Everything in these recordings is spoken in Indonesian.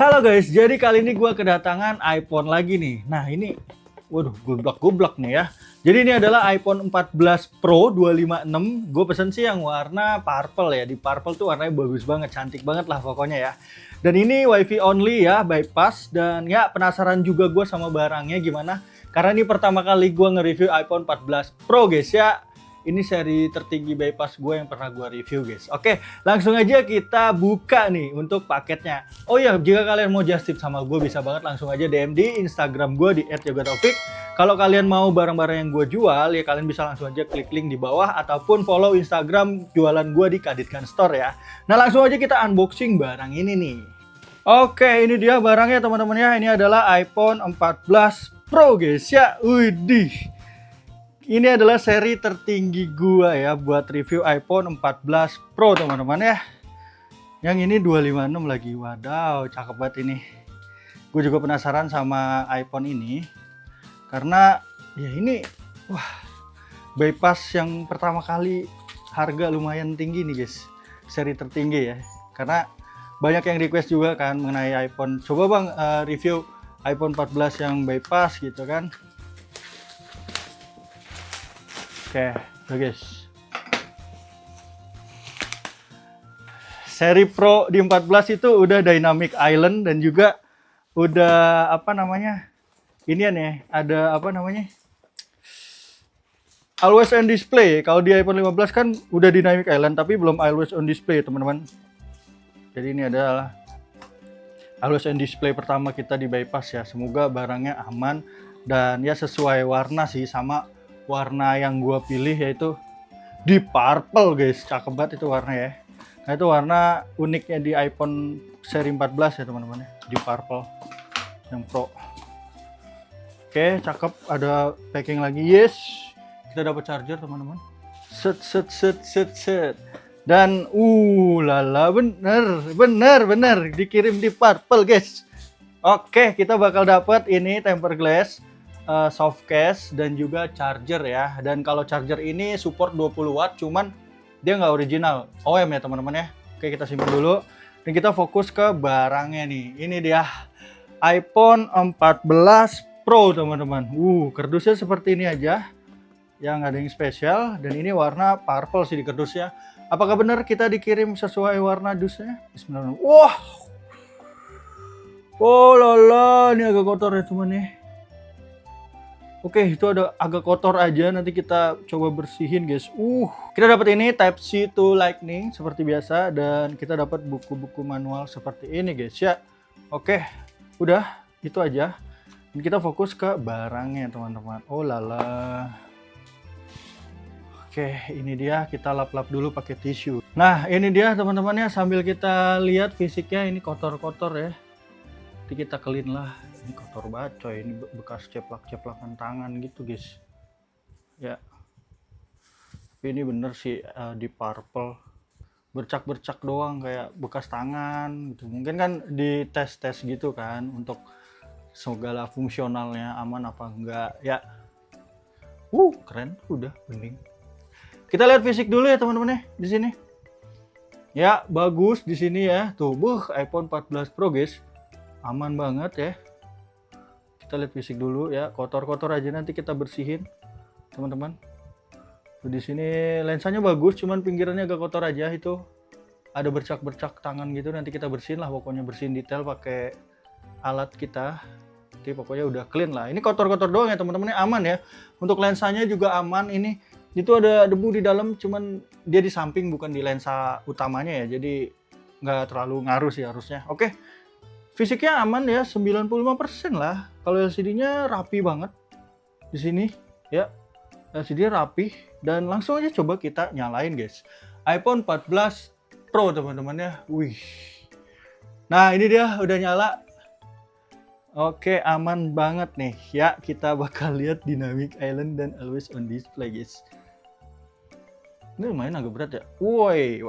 Halo guys, jadi kali ini gue kedatangan iPhone lagi nih. Nah ini, waduh, goblok nih ya. Jadi ini adalah iPhone 14 Pro 256. Gue pesen sih yang warna purple ya. Di purple tuh warnanya bagus banget, cantik banget lah pokoknya ya. Dan ini WiFi only ya, bypass. Dan ya penasaran juga gue sama barangnya gimana. Karena ini pertama kali gue nge-review iPhone 14 Pro guys ya. Ini seri tertinggi bypass gue yang pernah gue review guys. Oke, langsung aja kita buka nih untuk paketnya. Oh iya, jika kalian mau just tip sama gue bisa banget langsung aja DM di Instagram gue di @yogataufik. Kalau kalian mau barang-barang yang gue jual ya kalian bisa langsung aja klik link di bawah ataupun follow Instagram jualan gue di Kaditkan Store ya. Nah langsung aja kita unboxing barang ini nih. Oke, ini dia barangnya teman-teman ya. Ini adalah iPhone 14 Pro guys ya. Widih. Ini adalah seri tertinggi gua ya buat review iPhone 14 Pro teman-teman ya. Yang ini 256 lagi. Wadaw, cakep banget ini. Gue juga penasaran sama iPhone ini. Karena ya ini wah, bypass yang pertama kali harga lumayan tinggi nih guys. Seri tertinggi ya. Karena banyak yang request juga kan mengenai iPhone. Coba bang review iPhone 14 yang bypass gitu kan. Oke, guys. Seri Pro di 14 itu udah Dynamic Island dan juga udah apa namanya? Ini nih, ada apa namanya? Always on display. Kalau di iPhone 15 kan udah Dynamic Island tapi belum always on display, teman-teman. Jadi ini adalah always on display pertama kita di bypass ya. Semoga barangnya aman dan ya sesuai warna sih sama warna yang gua pilih yaitu di purple guys, cakep banget itu warna ya. Nah itu warna uniknya di iPhone seri 14 ya teman-teman ya, di purple yang Pro. Oke, cakep, ada packing lagi. Yes, kita dapat charger teman-teman. Set. Dan lala bener dikirim di purple guys. Oke, kita bakal dapat ini tempered glass, soft case dan juga charger ya. Dan kalau charger ini support 20 watt cuman dia nggak original OM ya teman-teman ya. Oke, kita simpan dulu dan kita fokus ke barangnya nih. Ini dia iPhone 14 Pro teman-teman. Kardusnya seperti ini aja, yang ada yang spesial dan ini warna purple sih di kardusnya. Apakah benar kita dikirim sesuai warna dusnya? Bismillahirrahmanirrahim. Wah, oh lala, ini agak kotor ya teman nih. Oke, itu ada agak kotor aja, nanti kita coba bersihin guys. Kita dapat ini Type-C to Lightning seperti biasa dan kita dapat buku-buku manual seperti ini guys ya. Oke, udah itu aja. Dan kita fokus ke barangnya teman-teman. Oh lala. Oke, ini dia, kita lap-lap dulu pakai tisu. Nah, ini dia teman-teman ya, sambil kita lihat fisiknya ini kotor-kotor ya. Nanti kita clean lah. Ini kotor banget coy, ini bekas ceplak-ceplakan tangan gitu guys ya. Tapi ini bener sih di purple bercak-bercak doang kayak bekas tangan gitu. Mungkin kan di tes-tes gitu kan untuk segala fungsionalnya aman apa enggak ya. Keren, udah bening. Kita lihat fisik dulu ya teman-teman ya di sini. Ya, bagus di sini ya. Tuh, iPhone 14 Pro guys. Aman banget ya. Kita lihat fisik dulu ya, kotor-kotor aja nanti kita bersihin teman-teman. Di sini lensanya bagus, cuman pinggirannya agak kotor aja, itu ada bercak-bercak tangan gitu, nanti kita bersihin lah, pokoknya bersihin detail pakai alat kita. Jadi pokoknya udah clean lah. Ini kotor-kotor doang ya teman-teman, aman ya. Untuk lensanya juga aman. Ini itu ada debu di dalam, cuman dia di samping bukan di lensa utamanya ya, jadi nggak terlalu ngaruh sih harusnya. Oke. Fisiknya aman ya, 95% lah. Kalau LCD-nya rapi banget di sini ya. LCD rapi dan langsung aja coba kita nyalain guys. iPhone 14 Pro teman-teman ya. Wih. Nah, ini dia udah nyala. Oke, aman banget nih. Ya, kita bakal lihat Dynamic Island dan Always on Display guys. Ini lumayan agak berat ya. Woi.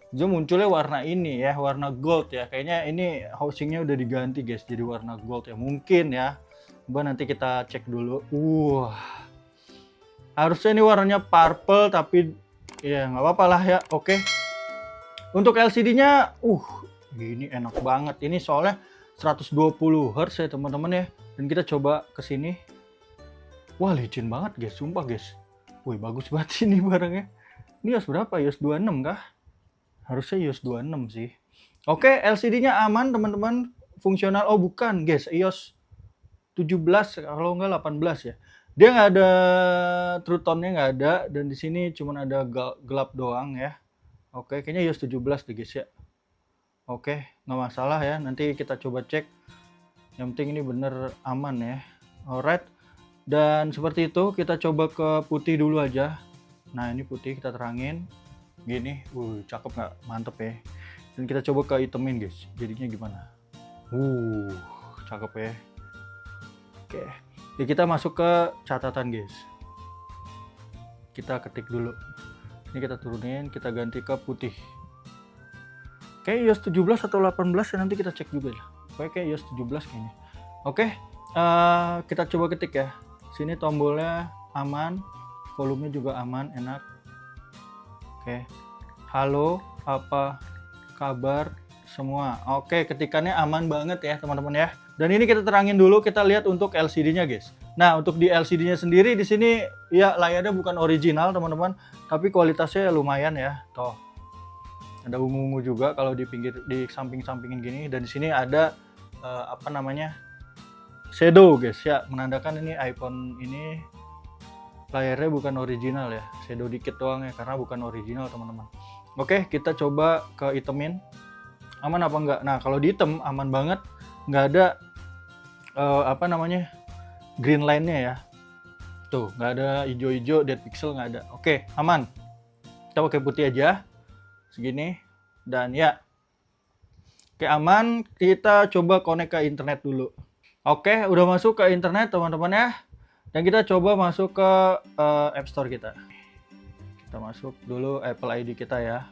Dia munculnya warna ini ya, warna gold ya. Kayaknya ini housingnya udah diganti guys, jadi warna gold ya. Mungkin ya. Coba nanti kita cek dulu. Harusnya ini warnanya purple tapi ya nggak apa-apa lah ya. Oke. Untuk LCD-nya, ini enak banget. Ini soalnya 120 Hz ya teman-teman ya. Dan kita coba ke sini. Wah, licin banget guys, sumpah guys. Wih, bagus banget ini barangnya. Ini iOS berapa? iOS 26 kah? Harusnya iOS 26 sih. Oke, LCD-nya aman teman-teman. Fungsional. Oh bukan guys, iOS 17 kalau nggak 18 ya. Dia nggak ada True Tone-nya, nggak ada, dan di sini cuma ada gelap doang ya. Oke, kayaknya iOS 17 deh guys ya. Oke, nggak masalah ya. Nanti kita coba cek. Yang penting ini bener aman ya. Alright. Dan seperti itu kita coba ke putih dulu aja. Nah ini putih kita terangin. Gini, cakep nggak? Mantep ya. Dan kita coba ke hitamin guys. Jadinya gimana? Cakep ya. Oke, jadi kita masuk ke catatan guys. Kita ketik dulu. Ini kita turunin, kita ganti ke putih. Oke, iOS 17 atau 18 ya, nanti kita cek juga lah. Oke, iOS 17 kayaknya. Oke, kita coba ketik ya. Sini tombolnya aman, volumenya juga aman, enak. Oke, halo, apa kabar semua? Oke, ketikannya aman banget ya teman-teman ya. Dan ini kita terangin dulu, kita lihat untuk LCD-nya guys. Nah, untuk di LCD-nya sendiri di sini ya layarnya bukan original teman-teman, tapi kualitasnya lumayan ya. Toh. Ada ungu-ungu juga kalau di pinggir, di samping-sampingin gini, dan di sini ada apa namanya? Shadow guys ya, menandakan ini iPhone ini layarnya bukan original ya. Shadow dikit doang ya karena bukan original teman-teman. Oke, kita coba ke hitamin. Aman apa enggak? Nah, kalau di hitam aman banget. Nggak ada apa namanya, green line-nya ya. Tuh, nggak ada hijau-hijau, dead pixel nggak ada. Oke, aman. Kita pakai putih aja. Segini. Dan ya. Oke, aman. Kita coba connect ke internet dulu. Oke, udah masuk ke internet teman-teman ya. Dan kita coba masuk ke App Store kita. Kita masuk dulu Apple ID kita ya.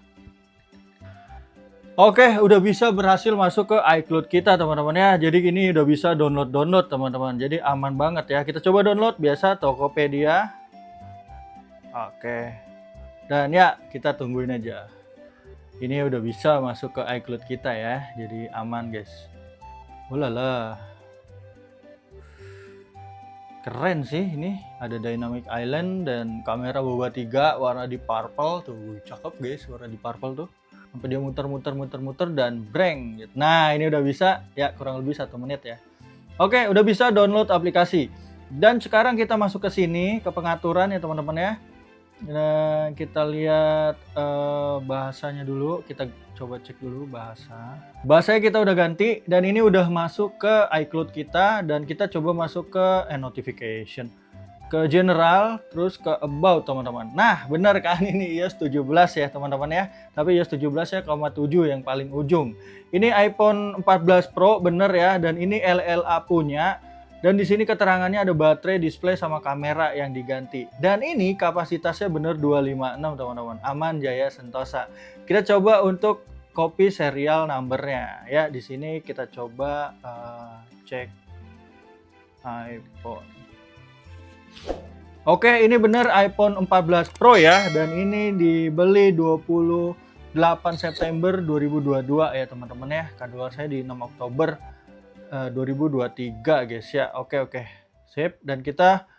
Oke, udah bisa berhasil masuk ke iCloud kita teman-teman ya. Jadi ini udah bisa download teman-teman. Jadi aman banget ya. Kita coba download biasa Tokopedia. Oke. Dan ya, kita tungguin aja. Ini udah bisa masuk ke iCloud kita ya. Jadi aman guys. Ulala. Keren sih ini. Ada Dynamic Island dan kamera boba 3 warna di purple tuh. Cakep guys, warna di purple tuh. Sampai dia muter dan breng gitu. Nah ini udah bisa ya, kurang lebih 1 menit ya. Oke, udah bisa download aplikasi. Dan sekarang kita masuk ke sini ke pengaturan ya teman-teman ya. Dan kita lihat bahasanya dulu. Kita coba cek dulu bahasanya kita udah ganti, dan ini udah masuk ke iCloud kita. Dan kita coba masuk ke notification, ke general, terus ke about teman-teman. Nah benar kan, ini iOS 17 ya teman-teman ya. Tapi iOS 17 ya 0,7 yang paling ujung. Ini iPhone 14 Pro bener ya, dan ini LLA punya. Dan di sini keterangannya ada baterai, display, sama kamera yang diganti. Dan ini kapasitasnya bener 256 teman-teman. Aman Jaya Sentosa. Kita coba untuk copy serial numbernya ya. Di sini kita coba cek iPhone. Oke, ini bener iPhone 14 Pro ya, dan ini dibeli 28 September 2022 ya teman-teman ya. Kedaluarsa saya di 6 Oktober 2023 guys ya. Oke. Sip, dan kita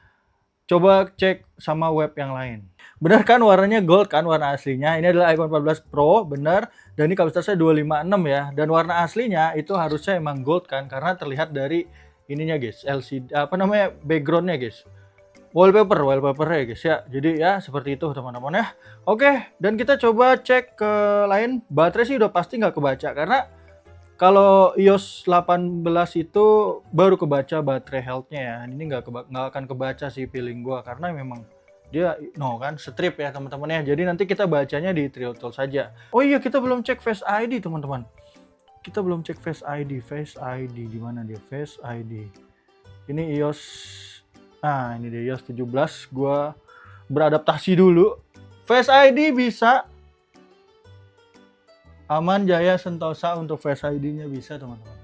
coba cek sama web yang lain. Bener kan warnanya gold kan warna aslinya. Ini adalah iPhone 14 Pro, bener. Dan ini kapasitasnya 256 ya. Dan warna aslinya itu harusnya emang gold kan, karena terlihat dari ininya guys, LCD apa namanya, backgroundnya guys. Wallpaper ya guys ya. Jadi ya seperti itu teman-teman ya. Oke, dan kita coba cek ke lain. Baterai sih udah pasti nggak kebaca, karena kalau iOS 18 itu baru kebaca baterai health-nya ya. Ini nggak akan kebaca sih feeling gua, karena memang dia kan strip ya teman-teman ya. Jadi nanti kita bacanya di Triotal saja. Oh iya, kita belum cek Face ID teman-teman. Kita belum cek Face ID. Face ID di mana dia? Face ID. Ini iOS. Nah, ini dia iOS 17. Gua beradaptasi dulu. Face ID bisa. Aman Jaya Sentosa untuk Face ID-nya bisa teman-teman.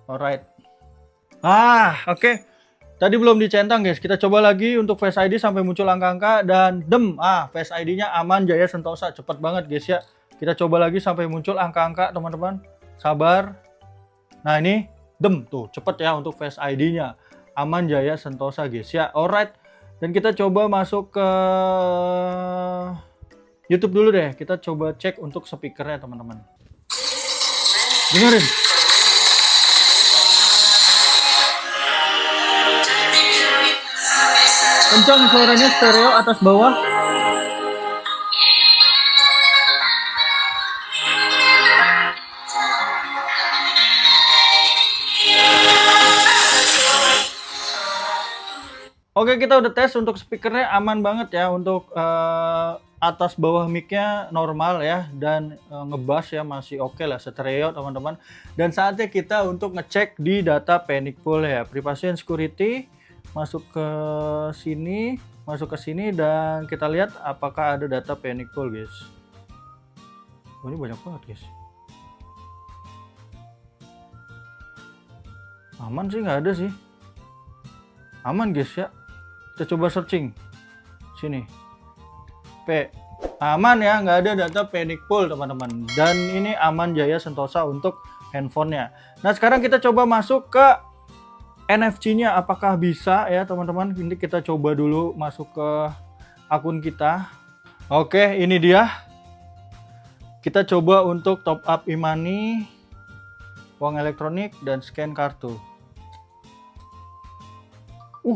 Alright. Oke. Tadi belum dicentang guys, kita coba lagi untuk Face ID sampai muncul angka-angka dan Face ID-nya aman Jaya Sentosa, cepet banget guys ya. Kita coba lagi sampai muncul angka-angka teman-teman, sabar. Nah ini tuh cepet ya untuk Face ID-nya, aman Jaya Sentosa guys ya. Alright, dan kita coba masuk ke YouTube dulu deh, kita coba cek untuk speakernya teman-teman. Dengerin. Kencang suaranya, stereo atas bawah. Oke, kita udah tes untuk speakernya aman banget ya, untuk atas bawah mic-nya normal ya, dan ngebass ya masih oke lah, stereo teman-teman. Dan saatnya kita untuk ngecek di data Panic Pool ya, privasi and security. Masuk ke sini dan kita lihat apakah ada data Panic Pool guys. Oh, ini banyak banget guys. Aman sih, nggak ada sih. Aman guys ya. Kita coba searching sini. Aman ya, nggak ada data Panic Pool teman-teman. Dan ini aman Jaya Sentosa untuk handphonenya. Nah sekarang kita coba masuk ke NFC-nya, apakah bisa ya teman-teman. Ini kita coba dulu masuk ke akun kita. Oke, ini dia. Kita coba untuk top up e-money, uang elektronik, dan scan kartu.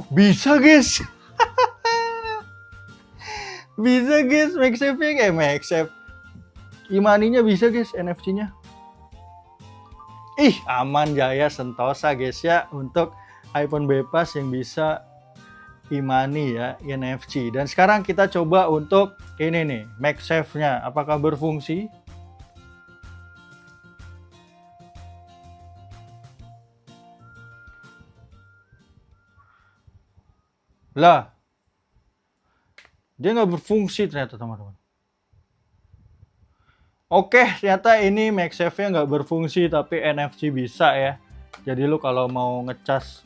Bisa guys. Bisa guys, MagSafe e-money-nya bisa guys, NFC-nya. Aman Jaya Sentosa guys ya, untuk iPhone Bebas yang bisa e-money ya, NFC. Dan sekarang kita coba untuk ini nih, MagSafe-nya apakah berfungsi. Lah, dia nggak berfungsi ternyata teman-teman. Oke, ternyata ini MagSafe-nya nggak berfungsi, tapi NFC bisa ya. Jadi lu kalau mau ngecas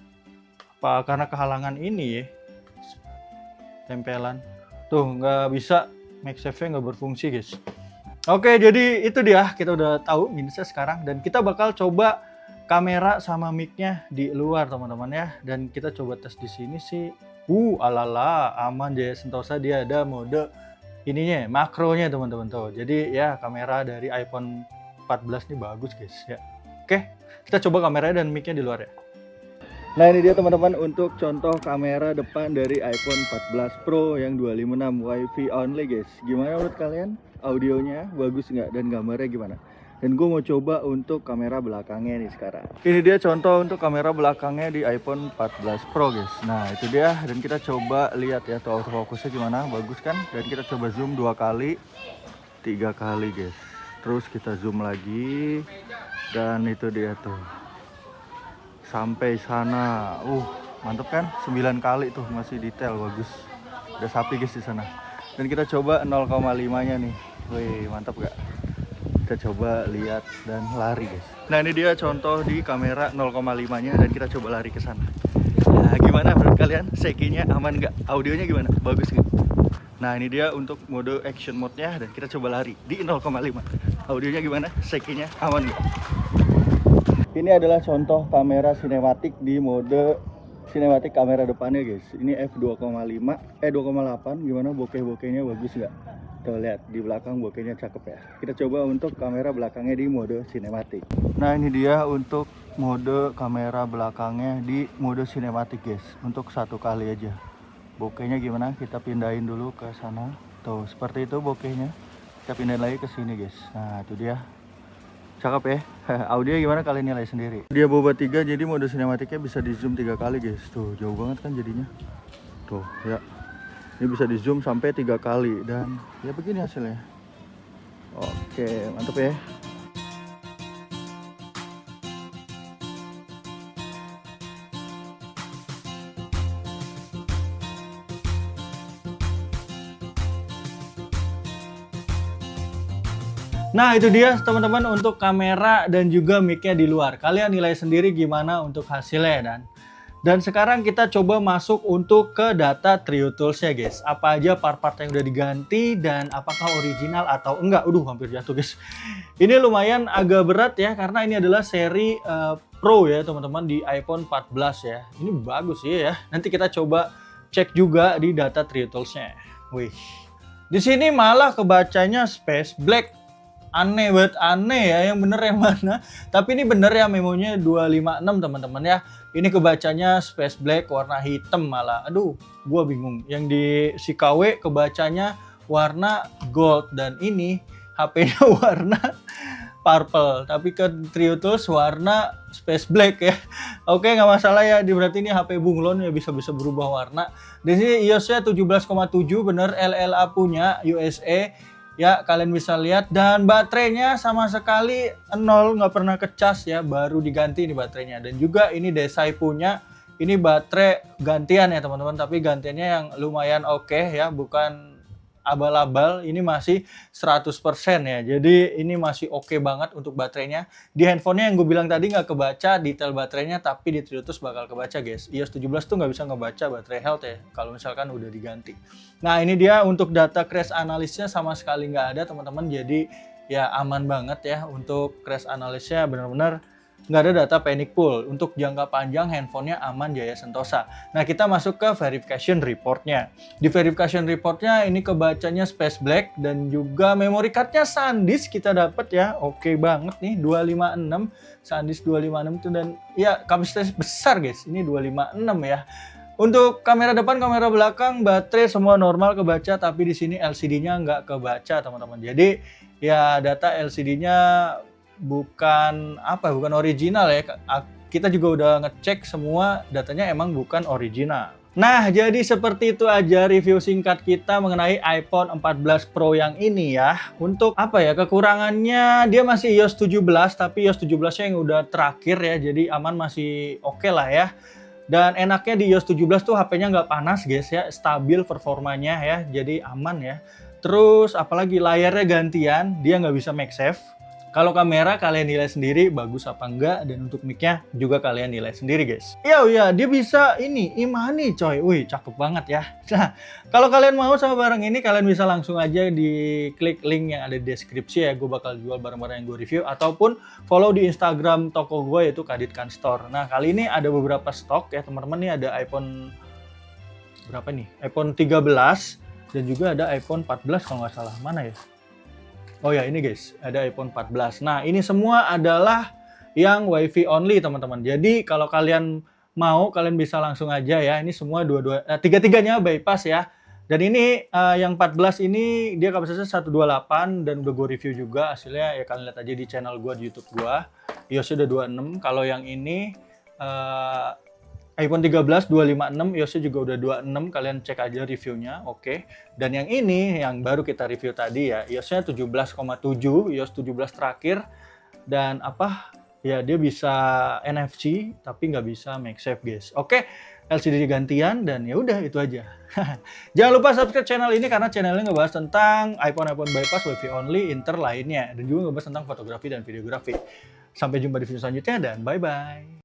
karena kehalangan ini ya, tempelan tuh nggak bisa, MagSafe-nya nggak berfungsi guys. Oke, jadi itu dia, kita udah tahu minusnya sekarang, dan kita bakal coba kamera sama mic-nya di luar teman-teman ya. Dan kita coba tes di sini sih, alala, aman Jaya Sentosa, dia ada mode ininya, makronya teman-teman tuh. Jadi ya kamera dari iPhone 14 ini bagus guys ya. Oke, kita coba kameranya dan mic-nya di luar ya. Nah ini dia teman-teman untuk contoh kamera depan dari iPhone 14 Pro yang 256 WiFi only guys. Gimana menurut kalian? Audionya bagus nggak dan gambarnya gimana? Dan gue mau coba untuk kamera belakangnya nih sekarang. Ini dia contoh untuk kamera belakangnya di iPhone 14 Pro guys. Nah itu dia, dan kita coba lihat ya tuh autofocusnya gimana, bagus kan? Dan kita coba zoom 2 kali, 3 kali guys. Terus kita zoom lagi, dan itu dia tuh sampai sana. Mantep kan? 9 kali tuh, masih detail, bagus. Ada sapi guys di sana. Dan kita coba 0,5 nya nih. Wih, mantap gak? Kita coba lihat dan lari guys. Nah ini dia contoh di kamera 0,5 nya, dan kita coba lari ke sana. Nah gimana menurut kalian? Sekinya aman nggak? Audionya gimana? Bagus nggak? Nah ini dia untuk mode action mode nya, dan kita coba lari di 0,5. Audionya gimana? Sekinya aman nggak? Ini adalah contoh kamera sinematik di mode sinematik kamera depannya guys. Ini f2,8. Gimana bokeh-bokehnya, bagus nggak? Tuh lihat di belakang bokehnya cakep ya. Kita coba untuk kamera belakangnya di mode sinematik. Nah ini dia untuk mode kamera belakangnya di mode sinematik guys. Untuk 1 kali aja. Bokehnya gimana? Kita pindahin dulu ke sana. Tuh seperti itu bokehnya. Kita pindahin lagi ke sini guys. Nah itu dia. Cakep ya. Audio gimana, kalian nilai sendiri. Dia boba 3, jadi mode sinematiknya bisa di zoom 3 kali guys. Tuh jauh banget kan jadinya. Tuh ya. Ini bisa di zoom sampai 3 kali, dan ya begini hasilnya. Oke, mantap ya. Nah itu dia teman-teman untuk kamera dan juga mic-nya di luar. Kalian nilai sendiri gimana untuk hasilnya, dan Dan sekarang kita coba masuk untuk ke data Trio Tools ya guys. Apa aja part-part yang udah diganti dan apakah original atau enggak. Hampir jatuh guys. Ini lumayan agak berat ya karena ini adalah seri Pro ya teman-teman di iPhone 14 ya. Ini bagus ya. Nanti kita coba cek juga di data Trio Tools-nya. Wih. Di sini malah kebacanya Space Black. Aneh banget, aneh ya, yang bener yang mana. Tapi ini bener ya, memonya 256 teman-teman ya. Ini kebacanya Space Black warna hitam malah. Aduh, gua bingung. Yang di si KW kebacanya warna gold dan ini HP-nya warna purple. Tapi ke Trio Tools warna Space Black ya. Oke, nggak masalah ya. Berarti ini HP bunglon ya, bisa berubah warna. Di sini iOS-nya 17,7 bener, LLA punya USA. Ya, kalian bisa lihat, dan baterainya sama sekali 0, nggak pernah kecas ya, baru diganti ini baterainya. Dan juga ini Desai punya, ini baterai gantian ya teman-teman, tapi gantiannya yang lumayan oke ya, bukan abal-abal, ini masih 100% ya. Jadi ini masih oke banget untuk baterainya. Di handphonenya yang gue bilang tadi nggak kebaca detail baterainya, tapi di Trio Tools bakal kebaca guys. iOS 17 tuh nggak bisa ngebaca baterai health ya, kalau misalkan udah diganti. Nah ini dia untuk data crash analysnya sama sekali nggak ada teman-teman. Jadi ya aman banget ya untuk crash analysnya, benar-benar nggak ada data panic pool. Untuk jangka panjang handphonenya aman Jaya Sentosa. Nah kita masuk ke verification reportnya. Di verification reportnya ini kebacanya Space Black dan juga memory cardnya SanDisk kita dapat ya. Oke banget nih 256, SanDisk 256 itu, dan ya kapasitas besar guys, ini 256 ya. Untuk kamera depan, kamera belakang, baterai semua normal kebaca, tapi di sini LCD-nya nggak kebaca teman-teman. Jadi ya data LCD-nya bukan original ya. Kita juga udah ngecek semua datanya emang bukan original. Nah, jadi seperti itu aja review singkat kita mengenai iPhone 14 Pro yang ini ya. Untuk kekurangannya dia masih iOS 17, tapi iOS 17-nya yang udah terakhir ya. Jadi aman, masih oke lah ya. Dan enaknya di iOS 17 tuh HP-nya nggak panas guys ya, stabil performanya ya, jadi aman ya. Terus apalagi layarnya gantian, dia nggak bisa MagSafe. Kalau kamera kalian nilai sendiri bagus apa enggak, dan untuk mic-nya juga kalian nilai sendiri guys. Iya, dia bisa ini Imani coy. Wih, cakep banget ya. Nah, kalau kalian mau sama barang ini, kalian bisa langsung aja di klik link yang ada di deskripsi ya. Gue bakal jual barang-barang yang gue review, ataupun follow di Instagram toko gue yaitu Kaditkan Store. Nah, kali ini ada beberapa stok ya teman-teman. Nih ada iPhone berapa nih? iPhone 13 dan juga ada iPhone 14 kalau nggak salah. Mana ya? Oh ya ini guys, ada iPhone 14. Nah ini semua adalah yang WiFi only teman-teman. Jadi kalau kalian mau, kalian bisa langsung aja ya. Ini semua tiga-tiganya bypass ya. Dan ini yang 14 ini dia kapasitasnya 128 dan udah gue review juga hasilnya ya, kalian lihat aja di channel gue di YouTube gue. iOS-nya udah 26. Kalau yang ini iPhone 13 256, iOS-nya juga udah 26, kalian cek aja reviewnya, oke. Dan yang ini, yang baru kita review tadi ya, iOS-nya 17,7, iOS 17 terakhir. Dan ya dia bisa NFC, tapi nggak bisa MagSafe guys. Oke, LCD gantian, dan ya udah itu aja. Jangan lupa subscribe channel ini karena channelnya ngebahas tentang iPhone bypass, WiFi only, Inter lainnya. Dan juga ngebahas tentang fotografi dan videografi. Sampai jumpa di video selanjutnya, dan bye-bye.